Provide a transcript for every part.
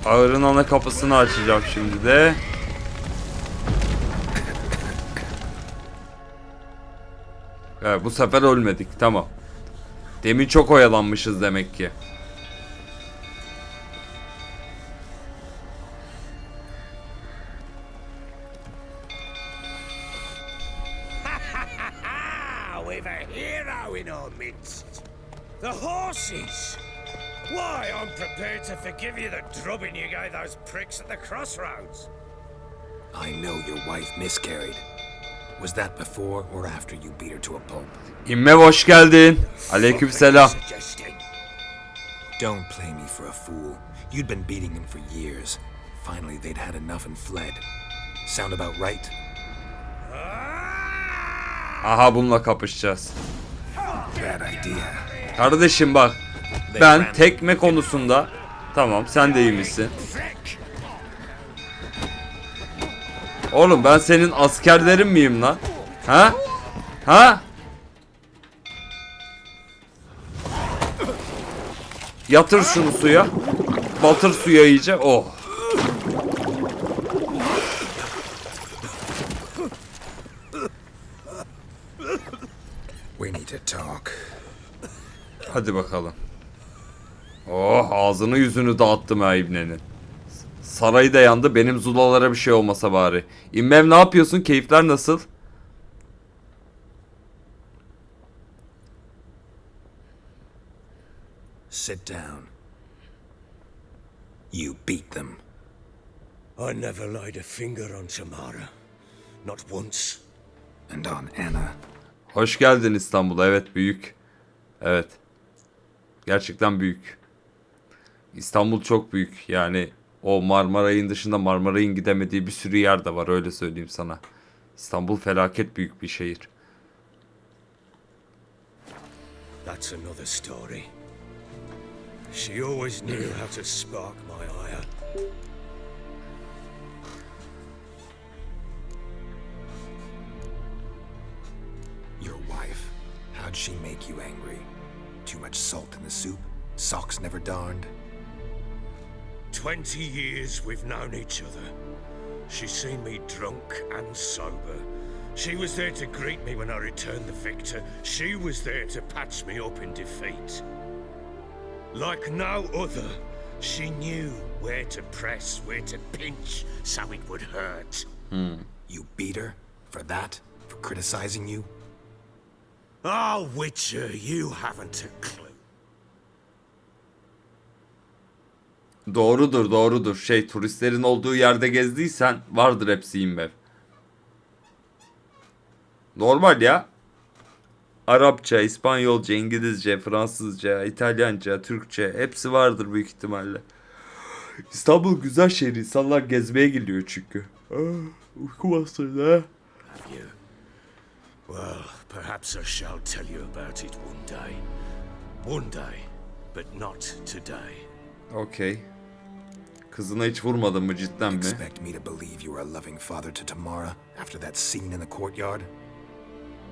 Ağırın ana kapısını açacağım şimdi de. Evet, bu sefer ölmedik. Tamam. Demin çok oyalanmışız demek ki. We've a hero in our midst. The horses. Why, I'm prepared to forgive you the drubbing you gave those pricks at the crossroads. I know your wife miscarried. Was that before or after you beat her to a pulp? İmme hoş geldin. Aleykümselam. Don't play me for a fool. You'd been beating him for years. Finally, they'd had enough and fled. Sound about right? Aha, bununla kapışacağız. Bad idea. Kardeşim bak. Ben tekme konusunda tamam, sen de iyi misin? Oğlum ben senin askerlerin miyim lan? Ha? Ha? Yatır şunu suya. Batır suya iyice. Oh. We need to talk. Hadi bakalım. Oh, ağzını yüzünü dağıttım ha ibnenin. Sarayı da yandı, benim zulalara bir şey olmasa bari. İmmem ne yapıyorsun? Keyifler nasıl? Sit down. You beat them. I never laid a finger on Tamara. Not once. And on Anna. Hoş geldin İstanbul'a. Evet, büyük. Evet. Gerçekten büyük. İstanbul çok büyük. Yani o Marmaray'ın dışında Marmaray'ın gidemediği bir sürü yer de var, öyle söyleyeyim sana. İstanbul felaket büyük bir şehir. That's another story. She always knew how to spark my ire. Your wife. How'd she make you angry? Too much salt in the soup? Socks never darned? 20 years we've known each other. She's seen me drunk and sober. She was there to greet me when I returned the victor. She was there to patch me up in defeat. Like no other, she knew where to press, where to pinch, so it would hurt. You beat her? For that? For criticizing you? Oh, Witcher, you haven't a clue. Doğrudur, doğrudur. Turistlerin olduğu yerde gezdiysen vardır hepsi İmbev. Normal ya. Arapça, İspanyolca, İngilizce, Fransızca, İtalyanca, Türkçe hepsi vardır büyük ihtimalle. İstanbul güzel şehir. İnsanlar gezmeye geliyor çünkü. Uyku bastırdı ha. Have you? Well, perhaps I shall tell you about it one day. One day, but not today. Okey. Kızına hiç vurmadın mı cidden mi? Expect me to believe you were a loving father to Tamara after that scene in the courtyard?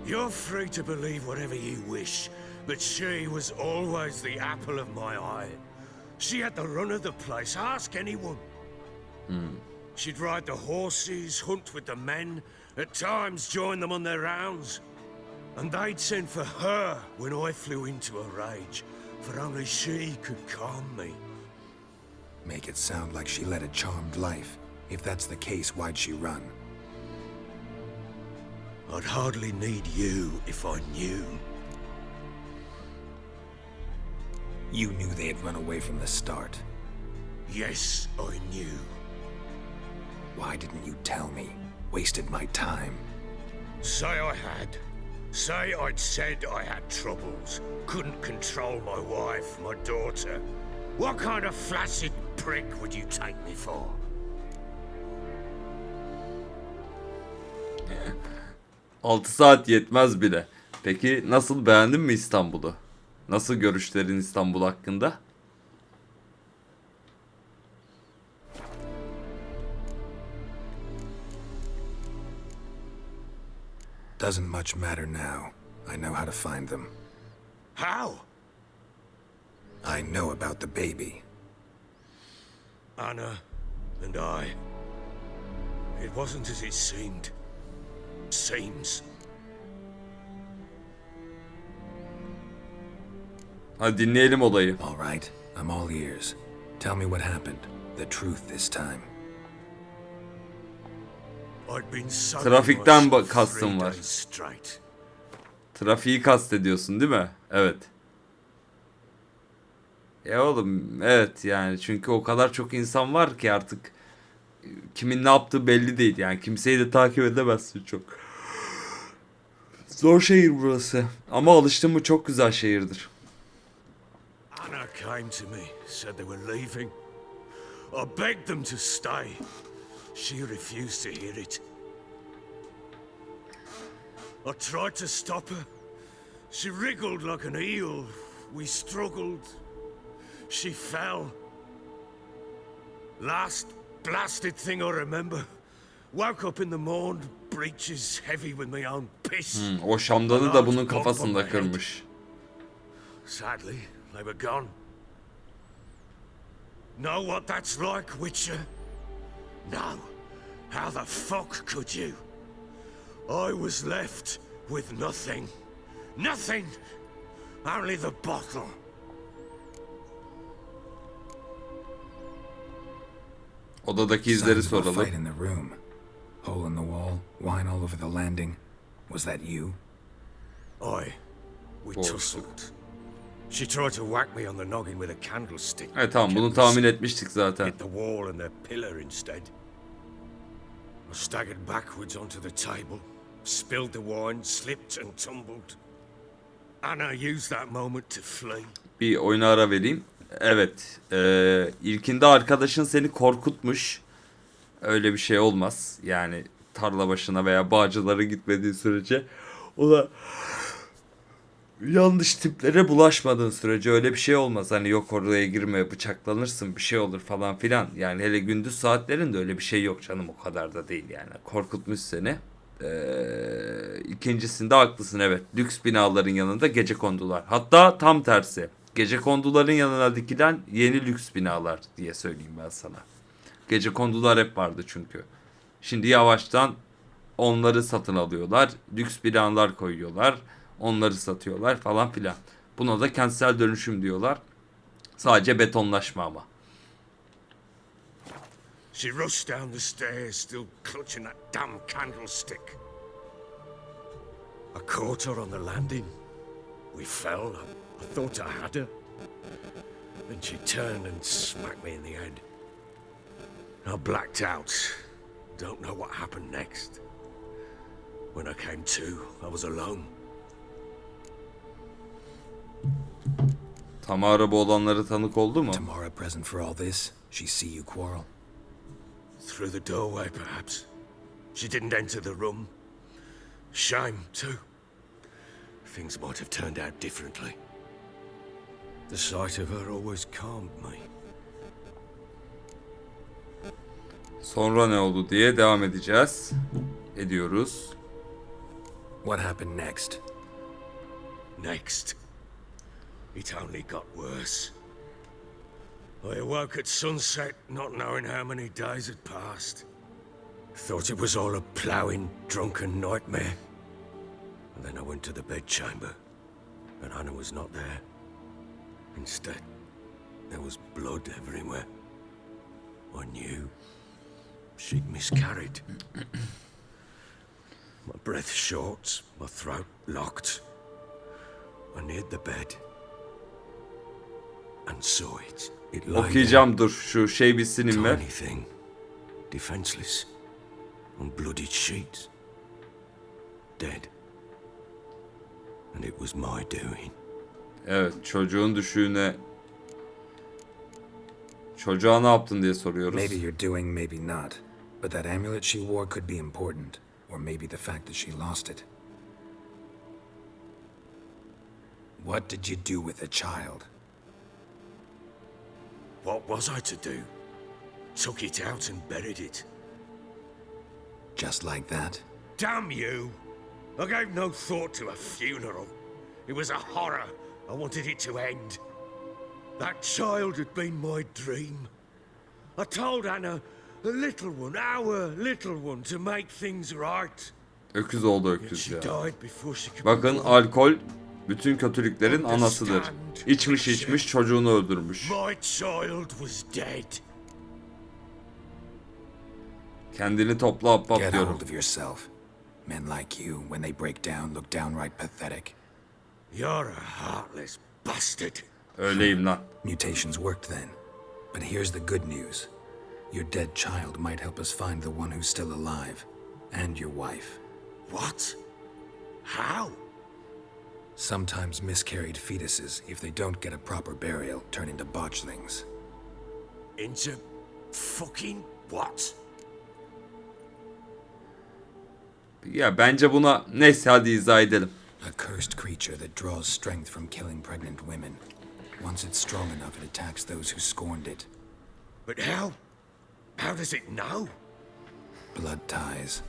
You're free to believe whatever you wish, but she was always the apple of my eye. She had the run of the place, ask anyone. She'd ride the horses, hunt with the men, at times join them on their rounds. And they'd send for her when I flew into a rage, for only she could calm me. Make it sound like she led a charmed life. If that's the case, why'd she run? I'd hardly need you if I knew. You knew they had run away from the start. Yes, I knew. Why didn't you tell me? Wasted my time. Say I had. Say I'd said I had troubles. Couldn't control my wife, my daughter. What kind of flaccid prick would you take me for? 6 saat yetmez bile. Peki nasıl, beğendin mi İstanbul'u? Nasıl görüşlerin İstanbul hakkında? Doesn't much matter now. I know how to find them. How? I know about the baby. Anna and I. It wasn't as it seemed. Seems. Hadi dinleyelim olayı. All right, I'm all ears. Tell me what happened. The truth this time. I'd been Trafikten myself kastım 3 var. days straight. Trafiği kastediyorsun değil mi? Evet. Ya oğlum evet yani çünkü o kadar çok insan var ki artık kimin ne yaptığı belli değil yani kimseyi de takip edemezsin çok. Zor şehir burası ama alıştım mı çok güzel şehirdir. Anna came to me, said they were leaving. I begged them to stay. She refused to hear it. I tried to stop her. She wriggled like an eel. We struggled. She fell. Last blasted thing I remember. Woke up in the morn, breeches heavy with my own piss. O şamdanı da bunun kafasında kırmış. Sadly, they were gone. Know what that's like, Witcher? No. How the fuck could you? I was left with nothing. Nothing! Only the bottle. Odadaki izleri Sounds of a soralım. fight in the room. Hole in the wall, wine all over the landing. Was that you? We Borsuk. tussled. She tried to whack me on the noggin with a candlestick. Evet tamam bunu tahmin etmiştik zaten. Hit the wall and the pillar instead. I staggered backwards onto the table, spilled the wine, slipped and tumbled. Anna used that moment to flee. Bir oyuna ara vereyim. Evet. İlkinde arkadaşın seni korkutmuş. Öyle bir şey olmaz. Yani tarla başına veya bağcılara gitmediğin sürece o da yanlış tiplere bulaşmadığın sürece öyle bir şey olmaz. Hani yok oraya girme bıçaklanırsın bir şey olur falan filan. Yani hele gündüz saatlerinde öyle bir şey yok canım o kadar da değil yani. Korkutmuş seni. İkincisinde haklısın evet. Lüks binaların yanında gecekondular. Hatta tam tersi. Gecekonduların yanına dikilen yeni lüks binalar diye söyleyeyim ben sana. Gecekondular hep vardı çünkü. Şimdi yavaştan onları satın alıyorlar. Lüks binalar koyuyorlar. Onları satıyorlar falan filan. Buna da kentsel dönüşüm diyorlar. Sadece betonlaşma ama. She rushed down the stairs, still clutching that damn candlestick. I caught her on the landing. We fell. I thought I had her. Then she turned and smacked me in the head. I blacked out. Don't know what happened next. When I came to, I was alone. Tamara bu olanlara tanık oldu mu? Tamara present for all this? She see you quarrel? Through the doorway, perhaps. She didn't enter the room. Shame, too. Things might have turned out differently. The sight of her always calmed me. Sonra ne oldu diye devam edeceğiz. Ediyoruz. What happened next? Next, it only got worse. I awoke at sunset, not knowing how many days had passed. Thought it was all a ploughing, drunken nightmare. And then I went to the bedchamber, and Anna was not there. Instead, there was blood everywhere. I knew she'd miscarried. My breath short, my throat locked. I neared the bed and saw it. It lay Okuyacağım dur şu şey bitsin there, inme. tiny thing, defenseless, on bloodied sheets, dead. And it was my doing. Evet çocuğun düşüğüne çocuğa ne yaptın diye soruyoruz. Maybe you're doing, maybe not. But that amulet she wore could be important. Or maybe the fact that she lost it. What did you do with the child? What was I to do? Took it out and buried it. Just like that? Damn you! I gave no thought to a funeral. It was a horror. I wanted it to end. That child had been my dream. I told Anna, the little one, our little one, to make things right. Öküz oldu Yet öküz she ya. died before she could Bakın be born. alkol bütün kötülüklerin anasıdır. İçmiş çocuğunu öldürmüş. My child was dead. Kendini topla Abbas Get diyorum. hold of yourself. Men like you, when they break down, look downright pathetic. You're a heartless bastard. Öyleyim lan. Mutations worked then. But here's the good news. Your dead child might help us find the one who's still alive. And your wife. What? How? Sometimes miscarried fetuses, if they don't get a proper burial, turn into botchlings. Into fucking what? Ya bence buna neyse hadi izah edelim. A cursed creature that draws strength from killing pregnant women. Once it's strong enough, it attacks those who scorned it. But how? How does it know? Blood ties.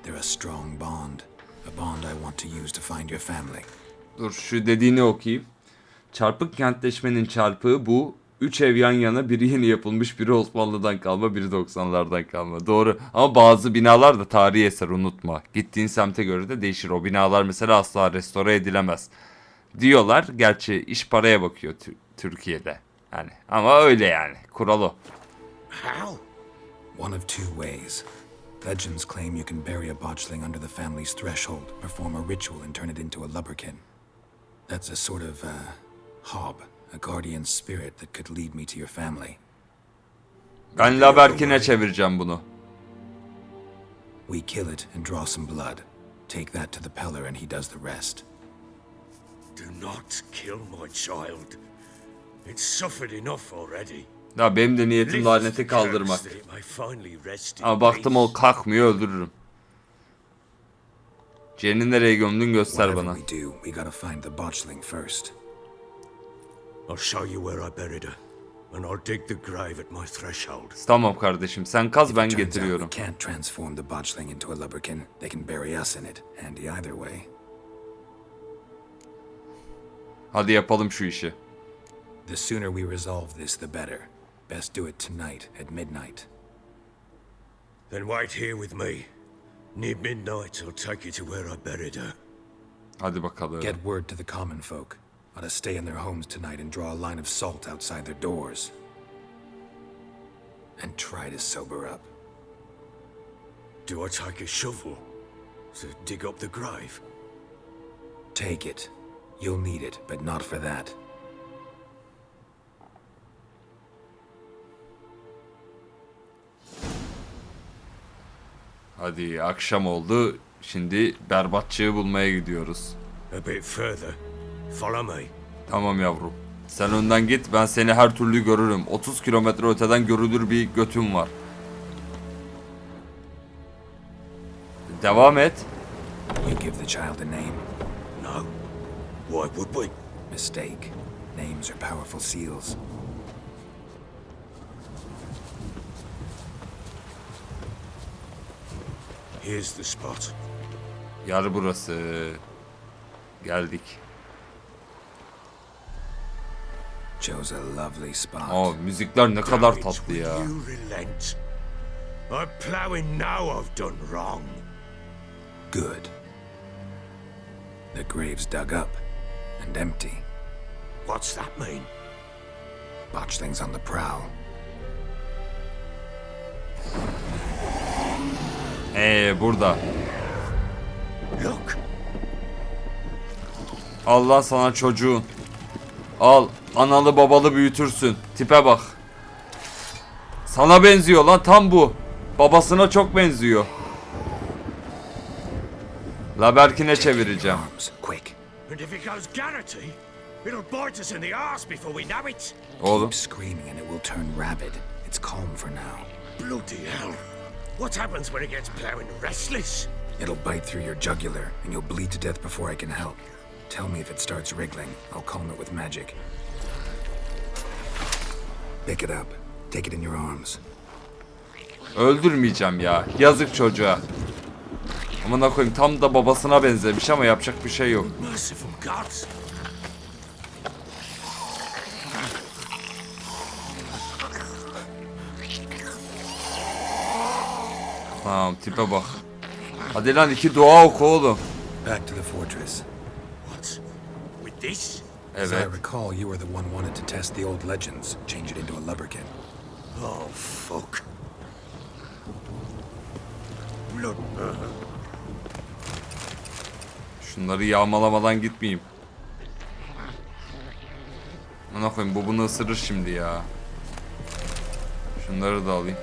They're a strong bond. A bond I want to use to find your family. Dur şu dediğini okuyayım. Çarpık kentleşmenin çarpığı bu. 3 ev yan yana, biri yeni yapılmış, biri Osmanlı'dan kalma, biri 90'lardan kalma. Doğru. Ama bazı binalar da tarihi eser, unutma. Gittiğin semte göre de değişir. O binalar mesela asla restore edilemez diyorlar. Gerçi iş paraya bakıyor Türkiye'de. Yani ama öyle yani. Kural o. How? One of two ways. Legends claim you can bury a botchling under the family's threshold, perform a ritual and turn it into a lubberkin. That's a sort of, hob, a guardian spirit that could lead me to your family. Ben Laberkin'e çevireceğim bunu. We kill it and draw some blood. Take that to the Peller and he does the rest. Do not kill my child. It's suffered enough already. Ya benim de niyetim laneti kaldırmak. Ama baktım o kalkmıyor, öldürürüm. Jen'i nereye gömdün göster bana. I'll show you where I buried her, and I'll dig the grave at my threshold. Tamam kardeşim, sen kaz ben getiriyorum. Can't transform the botchling into a lubberkin. They can bury us in it. Handy either way. Hadi yapalım şu işi. The sooner we resolve this, the better. Best do it tonight at midnight. Then wait here with me. Near midnight, I'll take you to where I buried her. Hadi bakalım. Get word to the common folk. Ought to stay in their homes tonight and draw a line of salt outside their doors. And try to sober up. Do I take a shovel to dig up the grave? Take it. You'll need it, but not for that. Hadi akşam oldu. Şimdi berbatçığı bulmaya gidiyoruz. A bit further. Follow me. Tamam yavrum. Sen önden git, ben seni her türlü görürüm. 30 kilometre öteden görülür bir götüm var. Devam et. You give the child a name? No. Why would we? Mistake. Names are powerful seals. Here's the spot. Yer burası. Geldik. Chose a lovely spot. Aa, müzikler ne kadar tatlı ya. You relent. I'm plowing now I've done wrong. Good. The grave's dug up and empty. What's that mean? Botchlings on the prowl. Burada. Look. Allah sana çocuğun. Al, analı babalı büyütürsün. Tipe bak. Sana benziyor lan, tam bu. Babasına çok benziyor. Laberkin'e çevireceğim. Quick. And if it goes garrity, it'll bite us in the arse before we know it. Oğlum. Keep screaming and it will turn rabid. It's calm for now. Bloody hell. What happens when it gets plowing restless? It'll bite through your jugular and you'll bleed to death before I can help. Tell me if it starts wriggling. I'll calm it with magic. Pick it up. Take it in your arms. Öldürmeyeceğim ya. Yazık çocuğa. Amına koyayım, tam da babasına benzemiş ama yapacak bir şey yok. Merciful gods. Tamam, tipe bak. Hadi lan 2 dua oku oğlum. Back to the fortress. What? With this? As I Evet. recall, you were the one wanted to test the old legends, change it into a lubberkin. Oh, fuck. Look. Şunları yağmalamadan gitmeyeyim. Ana koyayım, bu bunu ısırır şimdi ya. Şunları da alayım.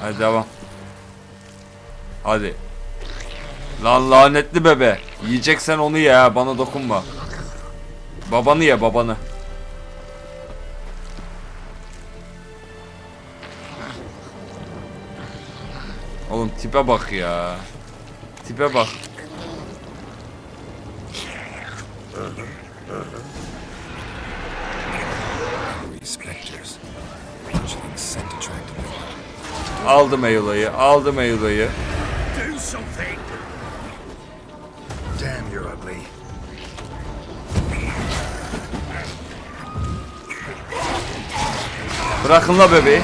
Hadi devam. Hadi. Lan lanetli bebe. Yiyeceksen onu ye ha, bana dokunma. Babanı ye, babanı. Oğlum tipe bak ya. Tipe bak. Spectres. Fledgling scent attracted me. Aldım Eyla'yı, aldım Eyla'yı. Do something. Damn, you're ugly. Bırakın la bebeği.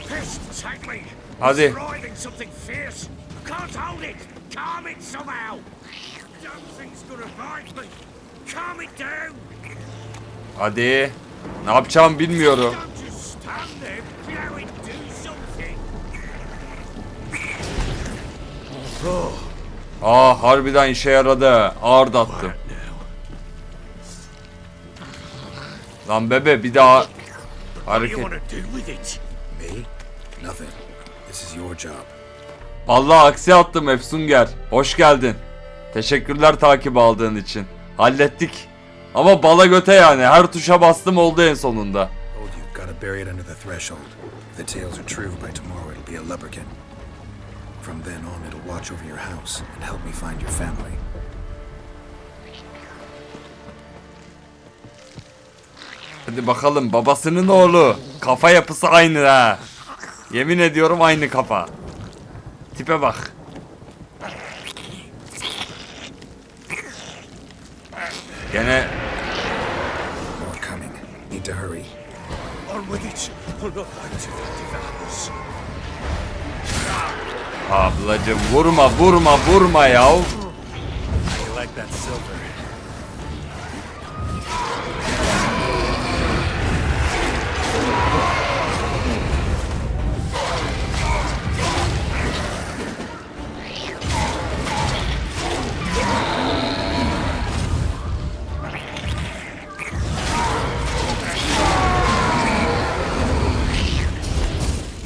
Pissed tightly. Hadi. Driving something fierce. Can't hold it. Calm it somehow. Something's gonna bite me. Calm it down. Hadi. Ne yapacağım bilmiyorum. Don't just stand there. Blow it. Do something. Oh, Harbiden işe yaradı. Ağır da attım. now. Lan bebe bir daha What do you hareket. want to do with it? Me? Nothing. This is your job. Vallahi aksi attım Efsunger. Hoş geldin. Teşekkürler takip aldığın için. Hallettik. Ama bala göte yani. Her tuşa bastım oldu en sonunda. Told you, gotta bury it under the threshold. If the tales are true, by tomorrow it'll be a lubberkin. From then on, it'll watch over your house and help me find your family. Hadi bakalım, babasının oğlu. Kafa yapısı aynı ha. Yemin ediyorum aynı kafa. Tipe bak. Gene More coming. Need to hurry. On with it. We'll not like to devours. ablacım vurma ya. You like that silver?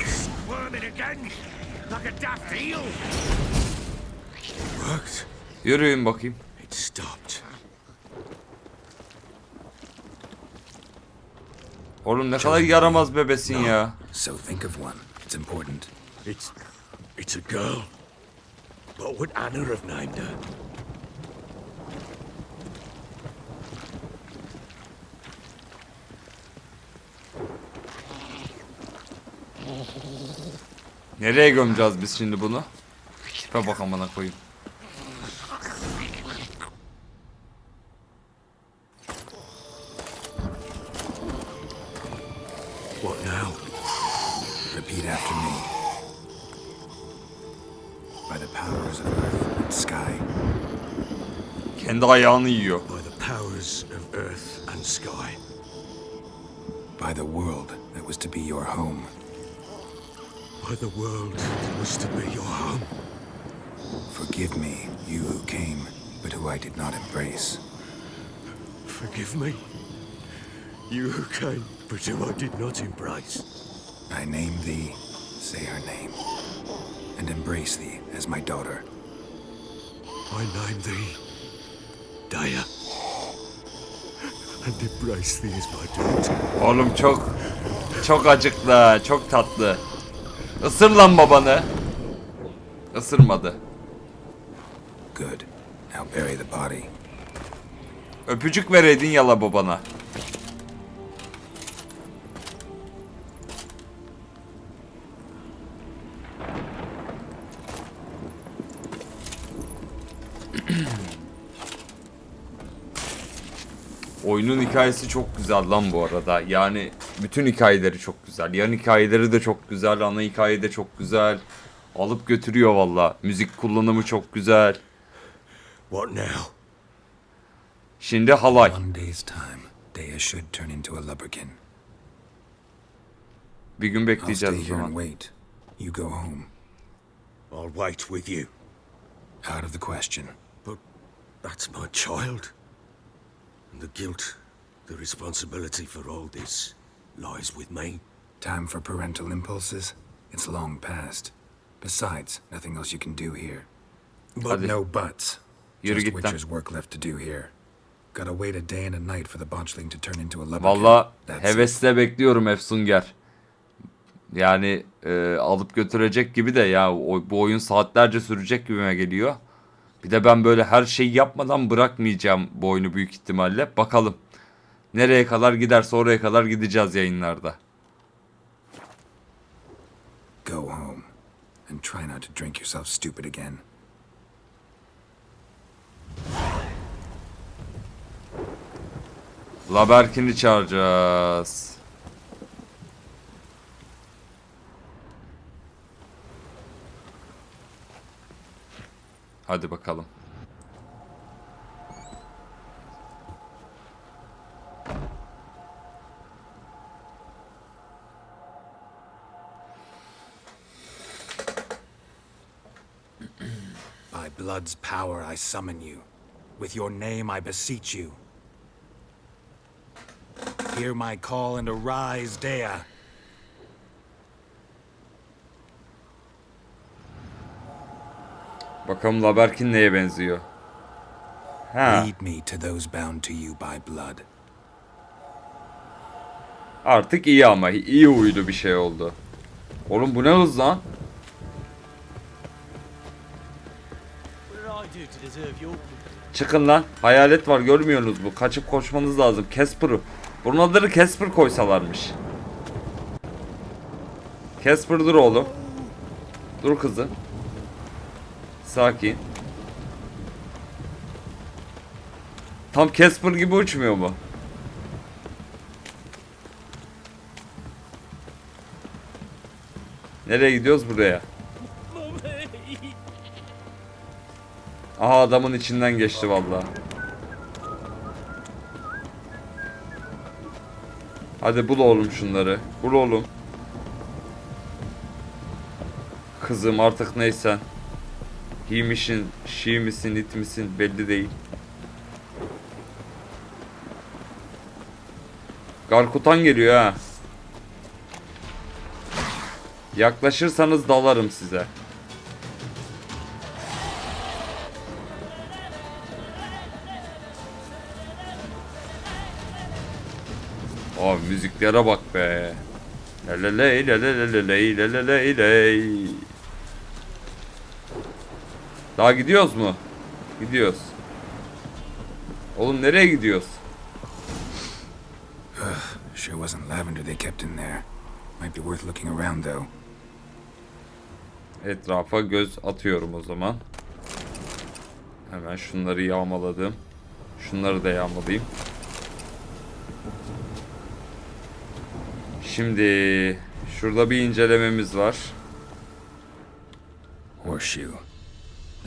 Squirming again. Like a daft eel. Worked. Yürüyün bakayım. It stopped. Oğlum ne kadar yaramaz bebesin ya. So think of one. It's important. It's a girl. What would Anna have named her? Nereye gömeceğiz biz şimdi bunu? Tipe bak amına koyayım. What now? Repeat after me. By the powers of earth and sky. Kendi ayağını yiyor. By the powers of earth and sky. By the world that was to be your home. By the world that was to be your home. Forgive me, you who came, but who I did not embrace. Forgive me. You who came, but who I did not embrace. I name thee, say her name, and embrace thee as my daughter. I name thee Daya. And embrace thee as my daughter. Oğlum çok acıklı, çok tatlı. Isır lan babanı. Isırmadı. Good. Now bury the body. Öpücük vereydin yala babana. Oyunun hikayesi çok güzel lan bu arada. Yani bütün hikayeleri çok güzel. Yan hikayeleri de çok güzel. Ana hikaye de çok güzel. Alıp götürüyor valla. Müzik kullanımı çok güzel. What now? Şimdi halay. One day's time, Dea should turn into a lubberkin. Bir gün I'll bekleyeceğiz stay o here and zaman. wait. You go home. I'll wait with you. Out of the question. But that's my child. And the guilt, the responsibility for all this lies with me. Time for parental impulses? It's long past. Besides, nothing else you can do here. But Hadi. no buts. Yürü Just git lan. Witcher's work left to do here. Gotta wait a day and a night for the botchling to turn into a lubberkin. Valla That's it. hevesle bekliyorum Efsunger. Yani alıp götürecek gibi de ya bu oyun saatlerce sürecek gibime geliyor. Bir de ben böyle her şeyi yapmadan bırakmayacağım bu oyunu büyük ihtimalle. Bakalım. Nereye kadar giderse oraya kadar gideceğiz yayınlarda. Go home. And try not to drink yourself stupid again. Laberkin'i çağıracağız. Hadi bakalım. By blood's power I summon you. With your name I beseech you. Hear my call and arise, Dea. Bakalım Laberkin neye benziyor? Ha. Lead me to those bound to you by blood. Artık iyi ama iyi huylu bir şey oldu. Oğlum bu ne hız lan? Çıkın lan. Hayalet var görmüyorsunuz bu. Kaçıp koşmanız lazım. Casper'ı. Bunun adını Casper koysalarmış. Casper dur oğlum. Dur kızım. Sakin. Tam Casper gibi uçmuyor mu? Nereye gidiyoruz buraya? Aha adamın içinden geçti vallahi. Hadi bul oğlum şunları. Bul oğlum. Kızım artık neysen. He misin, she misin, it misin belli değil. Garkutan geliyor ha. Yaklaşırsanız dalarım size. Aa müziklere bak be. Leleley leleley leleley leleley. Daha gidiyoruz mu? Gidiyoruz. Oğlum nereye gidiyoruz? Sure wasn't lavender they kept in there. Might be worth looking around though. Etrafa göz atıyorum o zaman. Hemen şunları yağmaladım. Şunları da yağmalayayım. Şimdi şurada bir incelememiz var. Horseshoe.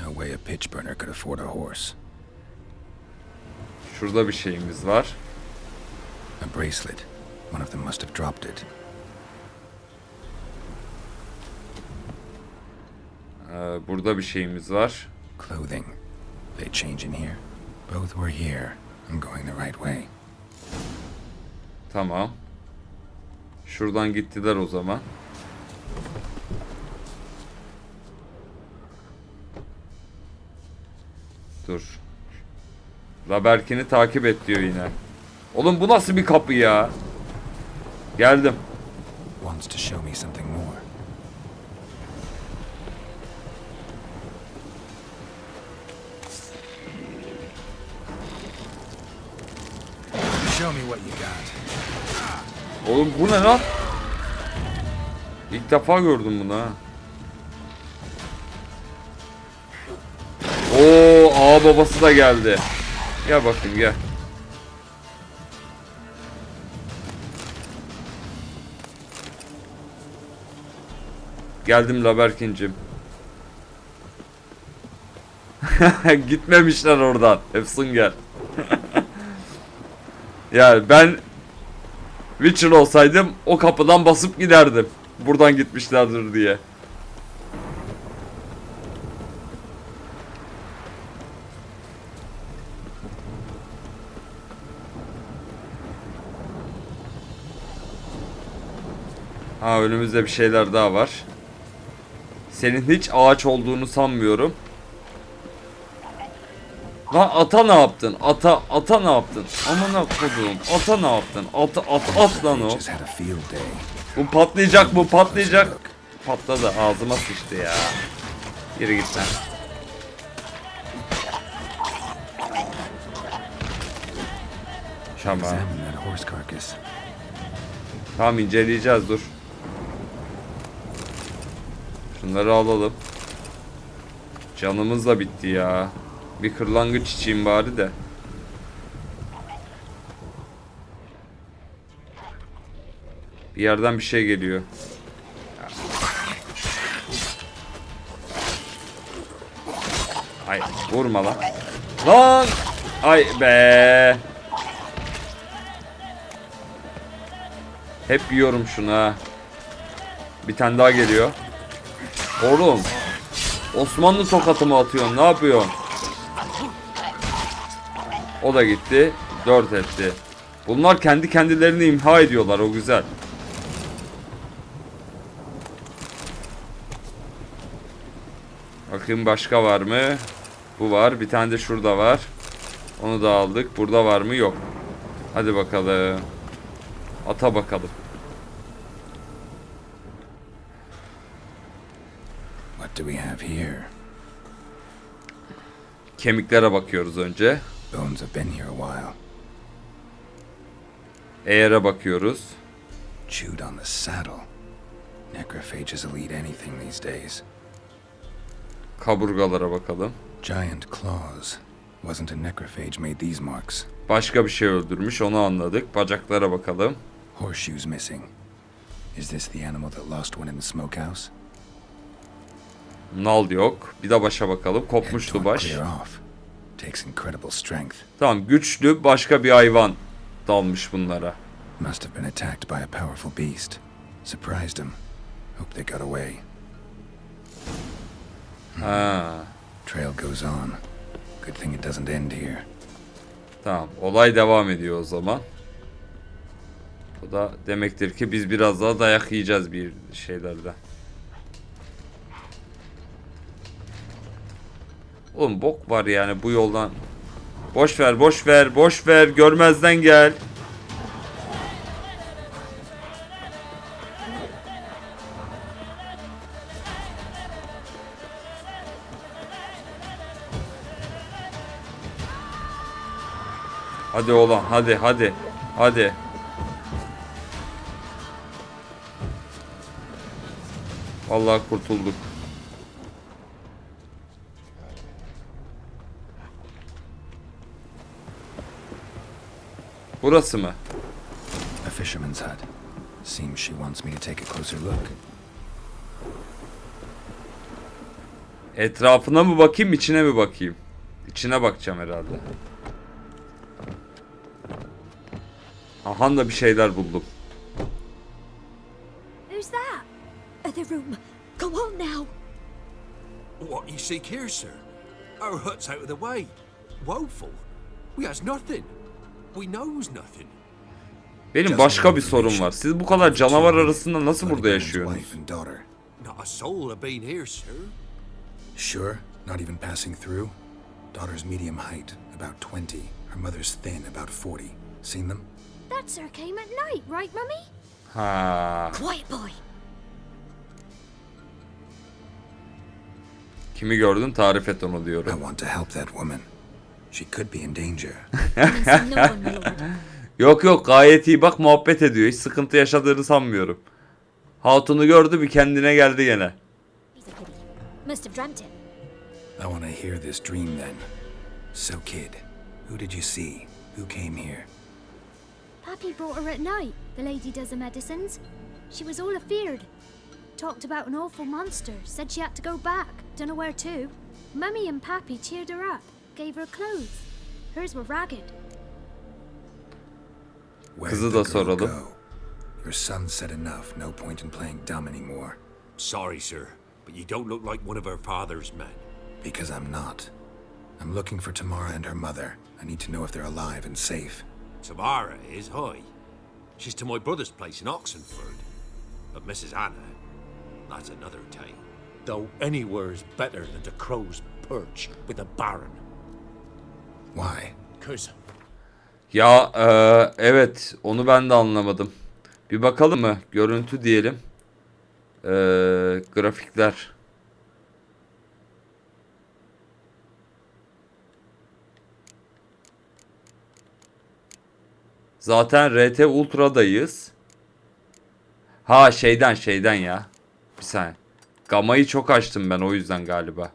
No way a pitch burner could afford a horse. Şurada bir şeyimiz var. A bracelet. One of them must have dropped it. Burada bir şeyimiz var. Clothing. They change in here. Both were here. I'm going the right way. Tamam. Şuradan gittiler o zaman. Dur. Laberkin'i takip et diyor yine. Oğlum bu nasıl bir kapı ya? Geldim. Wants to show me something more. Show me what you got. Oğlum bu ne lan? İlk defa gördüm bunu ha. Oo Ağa babası da geldi. Gel bakayım gel. Geldim Laberkincim. Gitmemişler oradan. Efsun gel. Yani ben Witcher olsaydım o kapıdan basıp giderdim. Buradan gitmişlerdir diye. Ha, önümüzde bir şeyler daha var. Senin hiç ağaç olduğunu sanmıyorum. Lan ata ne yaptın? Ata ne yaptın? Amına kodum. Ata ne yaptın? At lan o. Bu patlayacak, bu patlayacak. Patladı, ağzıma sıçtı ya. Yürü git lan. Tamam. Tamam, inceleyeceğiz, dur. Şunları alalım. Canımız da bitti ya. Bir kırlangıç içeyim bari de. Bir yerden bir şey geliyor. Ay vurma lan. Lan! Ay be. Hep yiyorum şunu ha. Bir tane daha geliyor. Oğlum. Osmanlı tokatımı atıyorsun. Ne yapıyorsun? O da gitti. 4 etti. Bunlar kendi kendilerini imha ediyorlar. O güzel. Bakayım başka var mı? Bu var. Bir tane de şurada var. Onu da aldık. Burada var mı? Yok. Hadi bakalım. Ata bakalım. What do we have here? Kemiklere bakıyoruz önce. Bones have been here a while. Eğer'e bakıyoruz. Chewed on the saddle. Necrophages will eat anything these days. Kaburgalara bakalım. Giant claws. Wasn't a necrophage made these marks. Başka bir şey öldürmüş, onu anladık. Bacaklara bakalım. Horseshoes missing. Is this the animal that lost one in the smokehouse? Nal yok. Bir de başa bakalım. Kopmuştu baş. Clear off. Takes incredible strength. Tamam, güçlü başka bir hayvan dalmış bunlara. Must have been attacked by a powerful beast. Surprised them. Hope they got away. Ha. Trail goes on. Good thing it doesn't end here. Tamam, olay devam ediyor o zaman. Bu da demektir ki biz biraz daha dayak yiyeceğiz bir şeylerden. Oğlum bok var yani bu yoldan. Boş ver, boş ver, boş ver. Görmezden gel. Hadi oğlan, hadi, hadi, hadi. Vallahi kurtulduk. Burası mı? A fisherman's hut. Seems she wants me to take a closer look. Etrafına mı bakayım, içine mi bakayım? İçine bakacağım herhalde. Aha da bir şeyler buldum. Who's that? Other room. Go on now. What you seek here, sir? Our hut's out of the way. Woeful. We has nothing. We knows nothing. Benim başka bir sorun var. Siz bu kadar canavar arasında nasıl burada yaşıyorsunuz? Not a soul have been here, sir. Sure, not even passing through. Daughter's medium height, about 20. Her mother's thin, about 40. Seen them? That sir came at night, right, Mummy? Ha. Quiet boy. Kimi gördün, tarif et onu I diyorum. want to help that woman. She could be in danger. No one, my lord. Yok yok, gayet iyi, bak muhabbet ediyor. Hiç sıkıntı yaşadığını sanmıyorum. Hatun'u gördü, bir kendine geldi gene. He's a kitty. Must have dreamt it. I want to hear this dream then. So, kid, who did you see? Who came here? Pappy brought her at night, the lady does the medicines. She was all afeared. Talked about an awful monster, said she had to go back, dunno where to. Mummy and Pappy cheered her up, gave her clothes. Hers were ragged. Where Kızı did da the girl soralım. go? Your son said enough. No point in playing dumb anymore. Sorry, sir, but you don't look like one of her father's men. Because I'm not. I'm looking for Tamara and her mother. I need to know if they're alive and safe. Tamara is high. She's to my brother's place in Oxenford. But Mrs. Anna, that's another tale. Though anywhere's better than the crow's perch with the Baron. Why? 'Cause Ya evet, onu ben de anlamadım. Bir bakalım mı? Görüntü diyelim. Grafikler. Zaten RT Ultra'dayız. Ha şeyden ya. Bir saniye. Gamayı çok açtım ben, o yüzden galiba.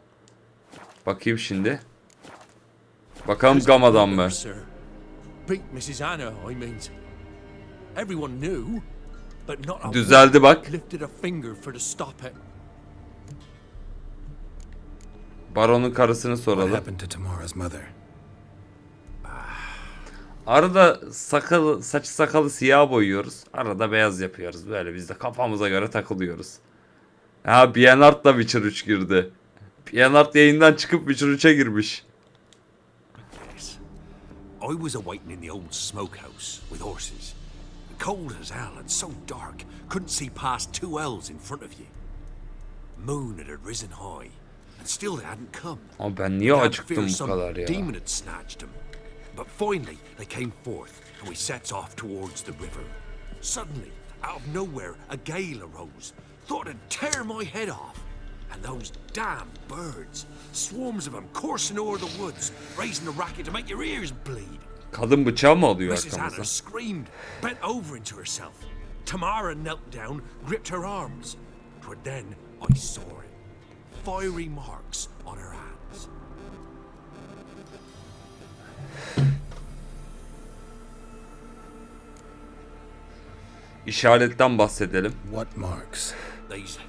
Bakayım şimdi. Bakalım Gama'dan mı? sir, beat Mrs. Anna, I mean. Everyone knew, but not a Düzeldi bak. lifted a finger for to stop it. Baron'un karısını What soralım. happened to Tamara's mother? Arada saçı sakalı siyah boyuyoruz. Arada beyaz yapıyoruz. Böyle biz de kafamıza göre takılıyoruz. Ha, Bienart da Witcher 3 girdi. Bienart yayından çıkıp Witcher 3'e girmiş. Yes. I was awaiting in the old smokehouse with horses. Cold as hell and so dark, couldn't see past 2 ells in front of you. Moon had risen high, and still they hadn't come. Ama ben niye I had acıktım fear bu some kadar ya? demon had snatched them. But finally they came forth, and we sets off towards the river. Suddenly, out of nowhere, a gale arose. Thought it'd tear my head off. And those damn birds, swarms of them coursing over the woods, raising a racket to make your ears bleed. Kadın bıçağı mı alıyor Mrs. arkamızdan? Anna screamed, bent over into herself. Tamara knelt down, gripped her arms. 'Twas then I saw it. Fiery marks on her hands. İşaretten bahsedelim. What marks? These,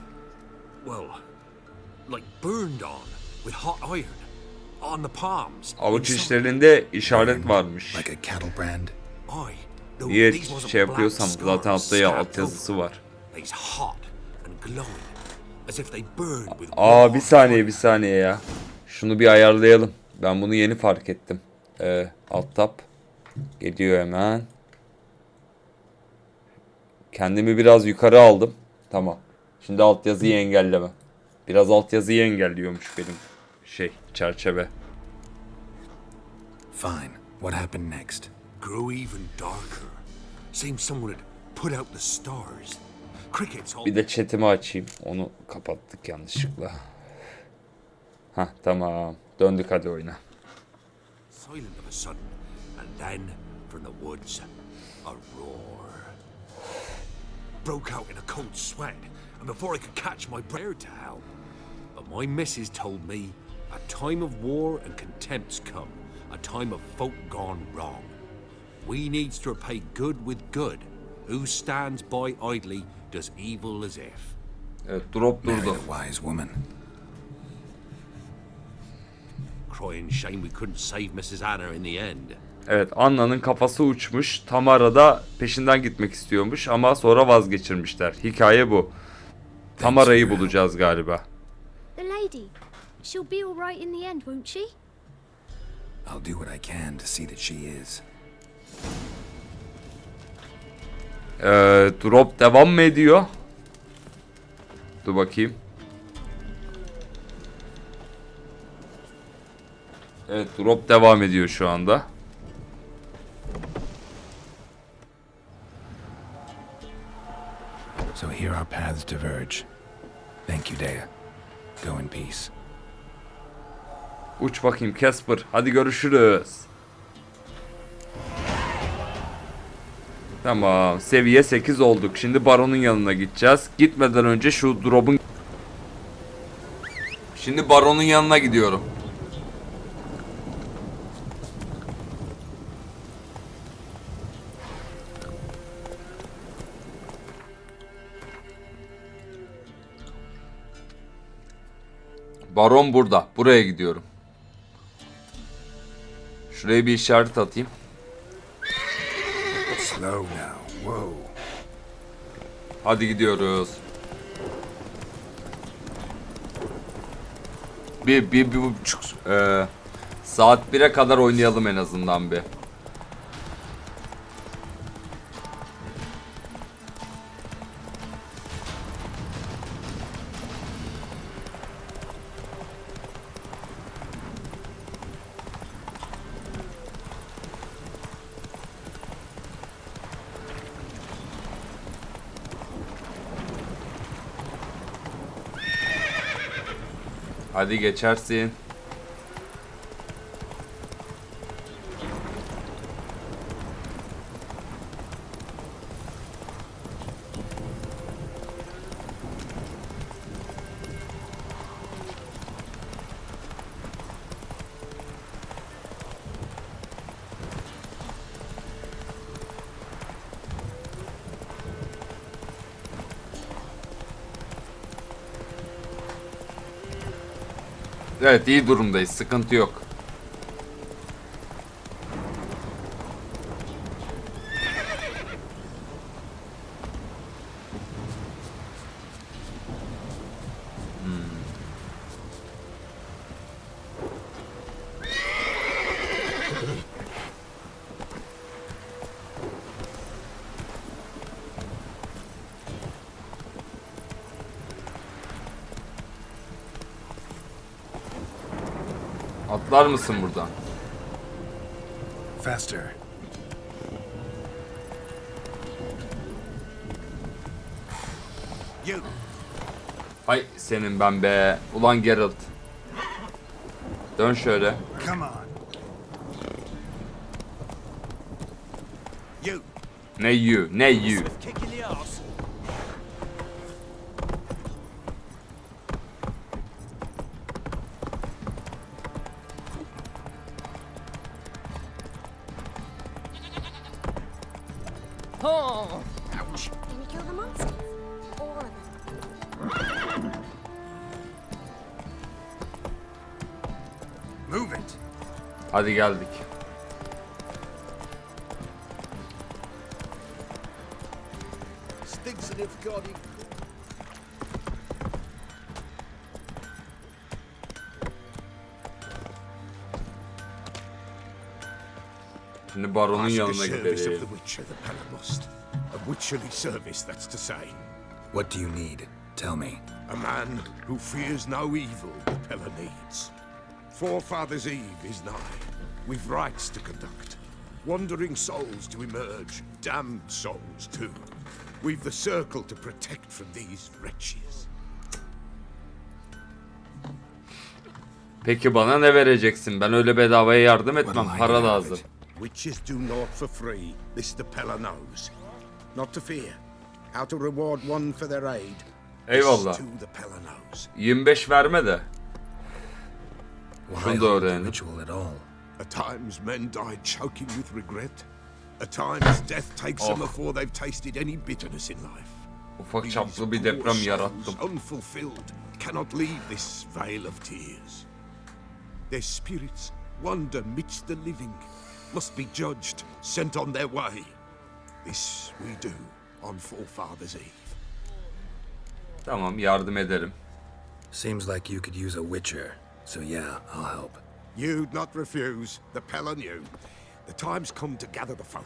well, like burned on with hot iron. On the palms. Avuç in some- içlerinde işaret varmış. Like a cattle brand? Aye, though Niye these wasn't şey black yapıyorsam zaten scars altta ya scabbed alt yazısı over. var. They's hot and glowing, as if they burned with Aa, bir raw saniye ya. Şunu bir ayarlayalım. Ben bunu yeni fark ettim. Alt tab. Geliyor hemen. Kendimi biraz yukarı aldım. Tamam. Şimdi altyazıyı engelleme. Biraz altyazıyı engelliyormuş benim çerçeve. Fine. What happened next? grew even darker. Seemed someone had put out the stars. Crickets all... Bir de chatimi açayım. Onu kapattık yanlışlıkla. Hah, tamam. Döndük hadi oyuna. Silent of a sudden, and then from the woods, a roar. Broke out in a cold sweat, and before I could catch my breath to help. But my missus told me a time of war and contempt's come, a time of folk gone wrong. We needs to repay good with good. Who stands by idly does evil as if. Evet, drop Married durdu. a wise woman. Crying shame we couldn't save Mrs. Anna in the end. Evet, Anna'nın kafası uçmuş. Tamara da peşinden gitmek istiyormuş ama sonra vazgeçirmişler. Hikaye bu. Tamara'yı bulacağız galiba. The lady. She'll be all right in the end, won't she? I'll do what I can to see that she is. Drop devam mı ediyor? Dur bakayım. Evet, drop devam ediyor şu anda. So here our paths diverge. Thank you, Dea. Go in peace. Uç bakayım Casper. Hadi görüşürüz. Tamam. Seviye 8 olduk. Şimdi Baron'un yanına gideceğiz. Gitmeden önce şu drop'un... Şimdi Baron'un yanına gidiyorum. Baron burada. Buraya gidiyorum. Şuraya bir işaret atayım. Slow now. Whoa. Hadi gidiyoruz. Bir buçuk saat 1'e kadar oynayalım en azından bir. Hadi geçersin. Evet, iyi durumdayız. Sıkıntı yok. Atlar mısın buradan? Faster. You. Hay senin ben be. Ulan Geralt. Dön şöyle. Come on. You. Ne you? Ne you? Kick in the arse. Ouch. Can you kill the monster? All of them. Move it. Hadi geldik. Stinks and if God. Şimdi Baron'un Ask the yanına service of gidelim. the Witcher the Pellar must. A witcherly service, that's to say. What do you need? Tell me. A man who fears no evil the Pellar needs. Forefathers' Eve is nigh. We've rites to conduct. Wandering souls to emerge. Damned souls too. We've the circle to protect from these wretches. Peki bana ne vereceksin? Ben öyle bedavaya yardım etmem. What'll I Para get out of lazım. it? Witches do naught for free. This the Pellar knows. Not to fear. How to reward one for their aid. Eyvallah. This too the Pellar knows. 25 verme de. Why Şunu da hold the öğrenelim. ritual at all? At times men die choking with regret. At times death takes them Oh. before they've tasted any bitterness in life. Ufak çaplı bir These deprem poor yarattım. souls, unfulfilled, cannot leave this vale of tears. Their spirits wander midst the living, must be judged, sent on their way. This we do on Forefathers' Eve. Tamam, yardım ederim. Seems like you could use a witcher. So yeah, I'll help. You'd not refuse, the Pellar knew. The time's come to gather the folk.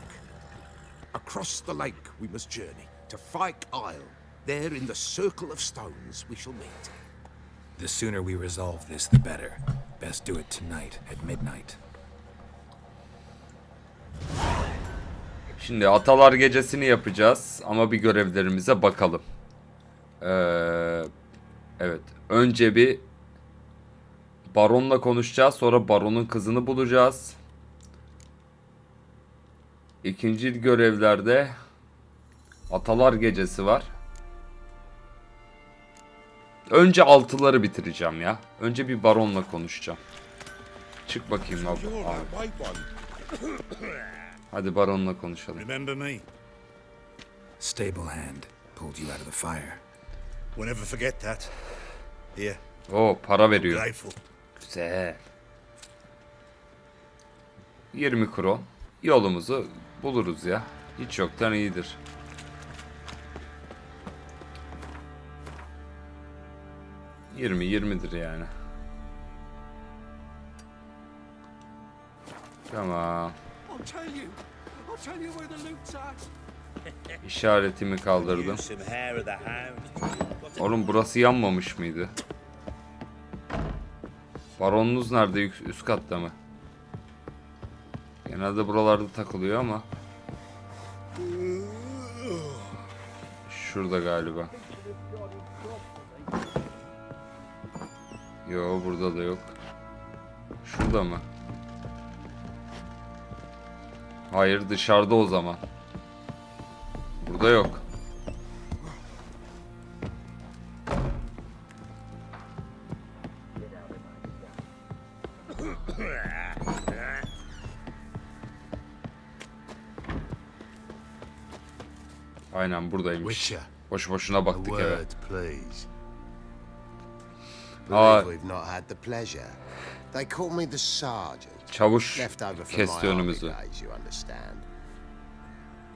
Across the lake we must journey, to Fyke Isle. There in the circle of stones we shall meet. The sooner we resolve this, the better. Best do it tonight at midnight. Şimdi Atalar Gecesi'ni yapacağız ama bir görevlerimize bakalım. Evet. Önce bir Baron'la konuşacağız. Sonra Baron'un kızını bulacağız. İkinci görevlerde Atalar Gecesi var. Önce altıları bitireceğim ya. Önce bir Baron'la konuşacağım. Çık bakayım abi. Hadi Baron'la konuşalım. Remember me? Stable hand pulled you out of the fire. We'll never forget that. Here, Oo, para veriyor. Grateful. Güzel. 20 kron. Yolumuzu buluruz ya. Hiç yoktan iyidir. 20'dir yani. Tamam. İşaretimi kaldırdım. Oğlum burası yanmamış mıydı? Baronunuz nerede? Üst katta mı? Genelde buralarda takılıyor ama. Şurada galiba. Yo, burada da yok. Şurada mı? Hayır, dışarıda o zaman. Burada yok. Aynen buradaymış. Witcher, Boş boşuna a baktık eve. word, please. Aa, Believe we've not had the pleasure. They call me the sergeant. çavuş Left over from kesti my army önümüzü. days, you understand.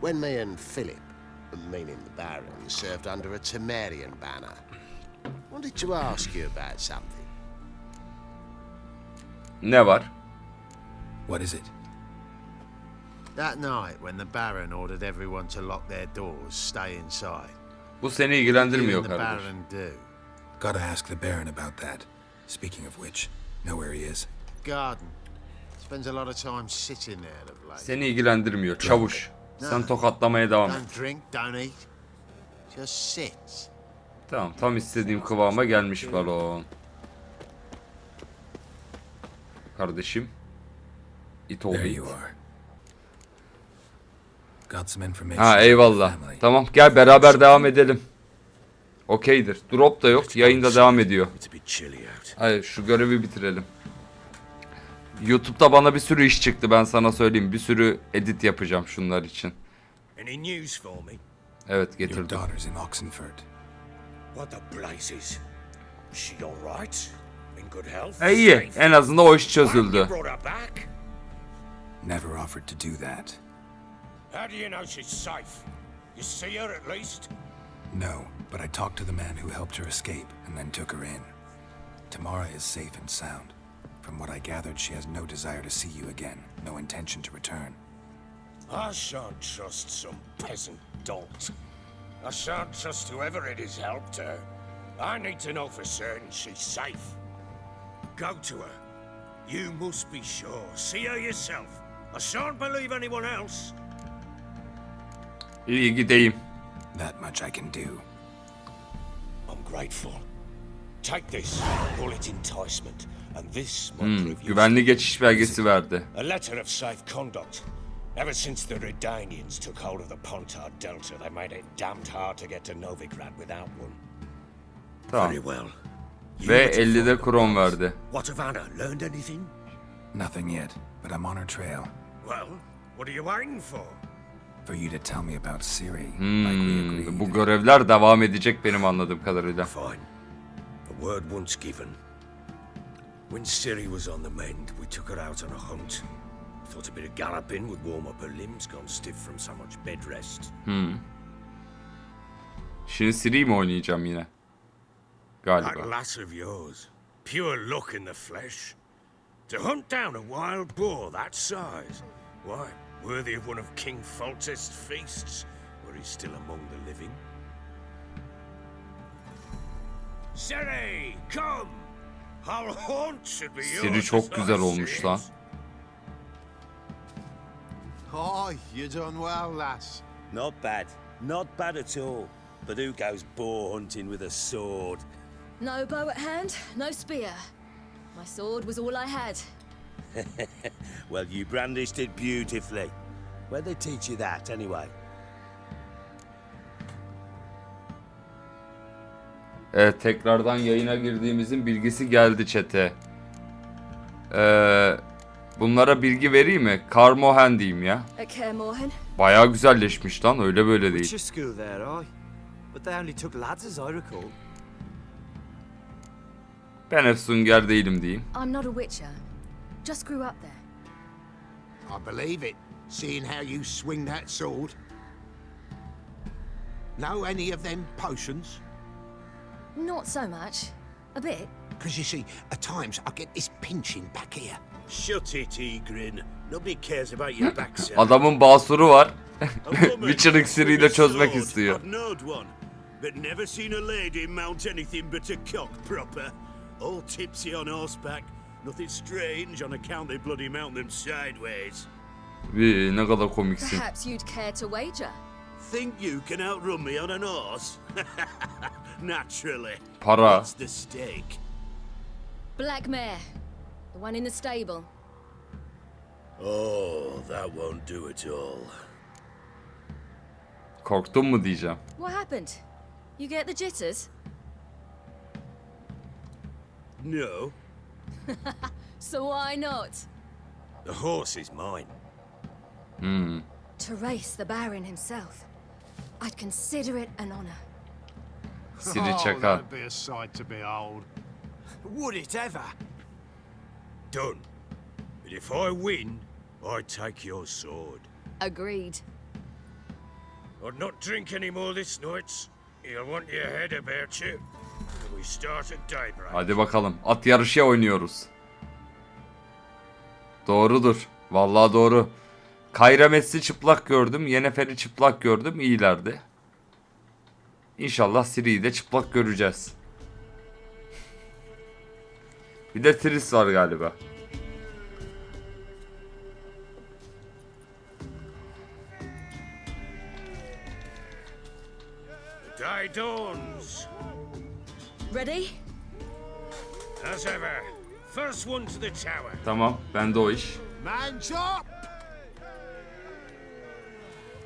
When me and Philip, meaning the Baron, served under a Temerian banner, wanted to ask you about something. Ne var? What is it? That night when the Baron ordered everyone to lock their doors, stay inside. Bu seni You ilgilendirmiyor and the kardeş. Baron do. Gotta ask the Baron about that. Speaking of which, know where he is? Garden. Spends a lot of time sitting there of late. Seni ilgilendirmiyor çavuş. Sen tokatlamaya devam et. Don't drink, don't eat. Just sit. Tamam, tam istediğim kıvama gelmiş balon. Kardeşim. İt oldu There it. you are. Got some information Ha, about the eyvallah. family. Tamam, gel beraber devam edelim. Okeydir. Drop da yok. Yayında devam ediyor. It's a bit chilly out. Hayır, şu görevi bitirelim. YouTube'da bana bir sürü iş çıktı, ben sana söyleyeyim. Bir sürü edit yapacağım şunlar için. Any news for me? Evet, Your getirdim. daughter's in Oxenford. What the blazes? Is she all right? In good health? İyi, Safe? en azından o iş Why haven't çözüldü. you brought her back? Never offered to do that. How do you know she's safe? You see her at least? No, but I talked to the man who helped her escape and then took her in. Tamara is safe and sound. From what I gathered, she has no desire to see you again, no intention to return. I shan't trust some peasant dolt. I shan't trust whoever it is helped her. I need to know for certain she's safe. Go to her. You must be sure. See her yourself. I shan't believe anyone else. İyi, gideyim. That much I can do. I'm grateful. Take this, call it enticement, and this might prove useful. Güvenli geçiş belgesi verdi. A letter of safe conduct. Ever since the Redanians took hold of the Pontar Delta, they made it damned hard to get to Novigrad without one. Tamam. Very well. You Ve were to 50 de find the kron boss. verdi. What of Anna? Learned anything? Nothing yet, but I'm on her trail. Well, what are you waiting for? For you to tell me about Siri, like we agreed. Bu görevler devam edecek benim anladığım kadarıyla. Fine. A word once given. When Siri was on the mend, we took her out on a hunt. Thought a bit of galloping would warm up her limbs, gone stiff from so much bed rest. Şimdi Siri mi oynayacağım yine? That Galiba. lass of yours, pure luck in the flesh. To hunt down a wild boar that size, why, worthy of one of King Foltest's feasts, where he's still among the living. Siri, come! Our haunt should be yours. Siri as çok I güzel see olmuş it. lan. Aye, you done well, lass. Not bad. Not bad at all. But who goes boar hunting with a sword? No bow at hand, no spear. My sword was all I had. Well, you brandished it beautifully. Where'd they teach you that, anyway? Evet, tekrardan yayına girdiğimizin bilgisi geldi chat'e. Bunlara bilgi vereyim mi? Karmohen diyeyim ya. At Kermorhen, Bayağı güzelleşmiş lan, öyle böyle What's değil. your school there, aye? But they only took lads as I recall. Ben efsunger değilim diyeyim. I'm not a witcher. Just grew up there. I believe it, seeing how you swing that sword. Know any of them potions? Not so much. A bit. Because you see, at times I get this pinching back here. Shut it, Egrin. Nobody cares about your backside. Adamın basuru var. A woman Witcher iksiriyle with a çözmek sword. istiyor. I've knowed one, but never seen a lady mount anything but a cock proper. All tipsy on horseback. Nothing strange on account they bloody mount them sideways. Ne kadar komiksin. Perhaps you'd care to wager. Think you can outrun me on an horse? Naturally. Para. What's the stake? Black mare. The one in the stable. Oh, that won't do it all. Korktun mu diyeceğim. What happened? You get the jitters? No, So why not? the horse is mine. To race the Baron himself. I'd consider it an honor. Siri çakar. that'd be a sight to behold. Would it ever? Done. But if I win, I take your sword. Agreed. I'd not drink any more this night. You'll want your head about you. We start at daybreak. Hadi bakalım. At yarışı oynuyoruz. Doğrudur. Vallahi doğru. Kayra Messi çıplak gördüm. Yennefer'i çıplak gördüm. İyilerdi. İnşallah Ciri'yi de çıplak göreceğiz. Bir de Triss var galiba. The day dawns. Ready? As ever. First one to the tower. Tamam. Bende o iş. Man's up!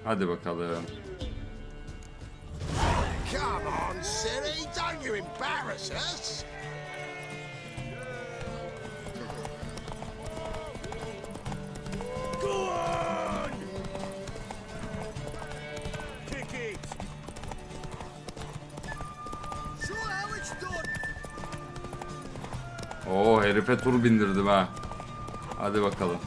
Hadi bakalım. Come on, Siri, don't you embarrass us! Go on! Kick it! Show how it's done! Oo, herife tur bindirdim ha. Hadi bakalım.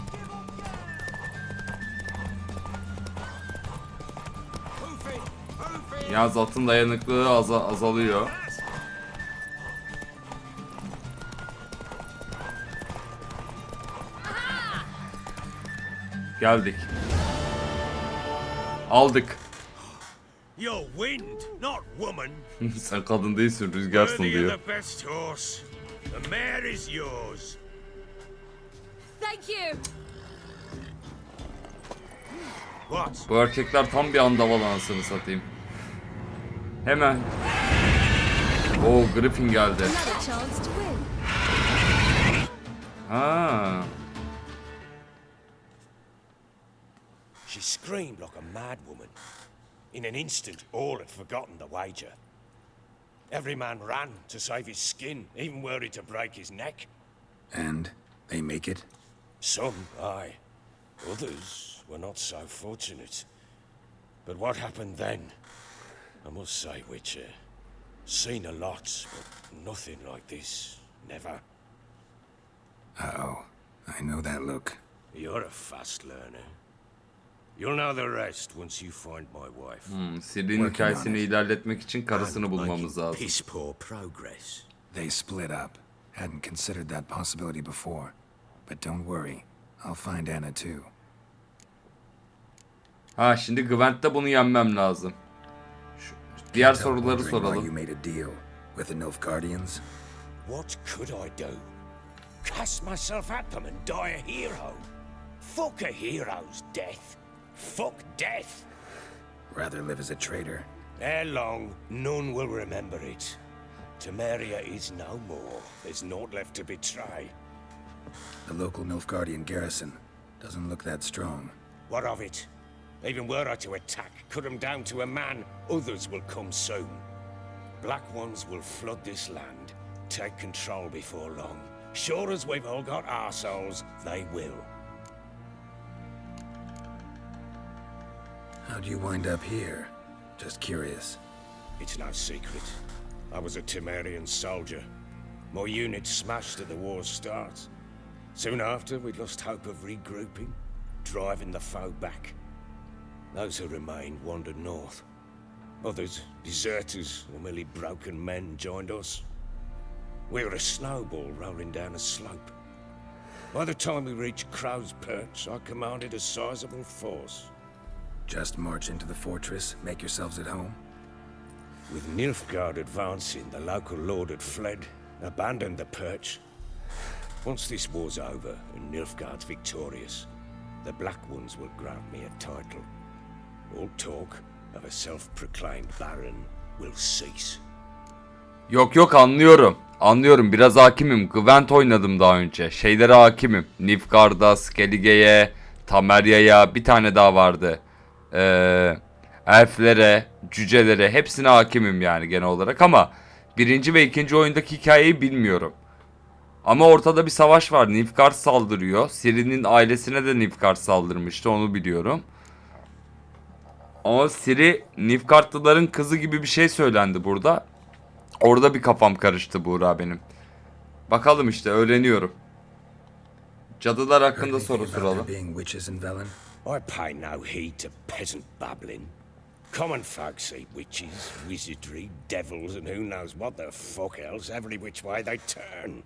Hoof it! Hoof it! Yalnız atın dayanıklılığı azalıyor. Geldik. Aldık. You're wind, not woman. Sen kadın değilsin, rüzgarsın Worthy of diyor. the best horse. The mare is yours. Thank you. What? Bu erkekler tam bir andaval anasını satayım. Hemen. Oo, Griffin geldi. Another chance to win. Ha. She screamed like a mad woman. In an instant, all had forgotten the wager. Every man ran to save his skin, even were it to break his neck. And they make it? Some, aye. Others were not so fortunate. But what happened then? I must say, Witcher, seen a lot, but nothing like this. Never. Uh-oh. I know that look. You're a fast learner. You'll know the rest once you find my wife. Ciri'nin hikayesini ilerletmek için karısını I'm bulmamız making lazım. piss poor progress. They split up. Hadn't considered that possibility before. But don't worry. I'll find Anna too. Ha, şimdi Gwent'te bunu yenmem lazım. Diğer Tell soruları wondering why you soralım. made a deal with the Nilfgaardians? What could I do? Cast myself at them and die a hero? Fuck a hero's death. Fuck death. Rather live as a traitor. Ere long, none will remember it. Temeria is no more. There's naught left to betray. The local Nilfgaardian garrison doesn't look that strong. What of it? Even were I to attack, cut them down to a man, others will come soon. Black ones will flood this land, take control before long. Sure as we've all got our souls, they will. How'd you wind up here? Just curious. It's no secret. I was a Temerian soldier. My unit smashed at the war's start. Soon after, we lost hope of regrouping, driving the foe back. Those who remained wandered north. Others, deserters or merely broken men, joined us. We were a snowball rolling down a slope. By the time we reached Crow's Perch, I commanded a sizable force. Just march into the fortress, make yourselves at home? With Nilfgaard advancing, the local lord had fled, abandoned the perch. Once this war's over and Nilfgaard's victorious, the Black Ones will grant me a title. All talk of a self-proclaimed baron will cease. Yok anlıyorum. Anlıyorum, biraz hakimim. Gwent oynadım daha önce. Şeylere hakimim. Nilfgaard'a, Skellige'ye, Tamerya'ya, bir tane daha vardı. Elflere, cücelere, hepsine hakimim yani genel olarak ama birinci ve ikinci oyundaki hikayeyi bilmiyorum. Ama ortada bir savaş var. Nilfgaard saldırıyor. Ciri'nin ailesine de Nilfgaard saldırmıştı, onu biliyorum. Ama Ciri Nilfgaardlıların kızı gibi bir şey söylendi burada. Orada bir kafam karıştı Buğra benim. Bakalım işte, öğreniyorum. Cadılar hakkında soru soralım. I pay no heed to peasant babbling. Common folk say witches, wizardry, devils, and who knows what the fuck else every which way they turn.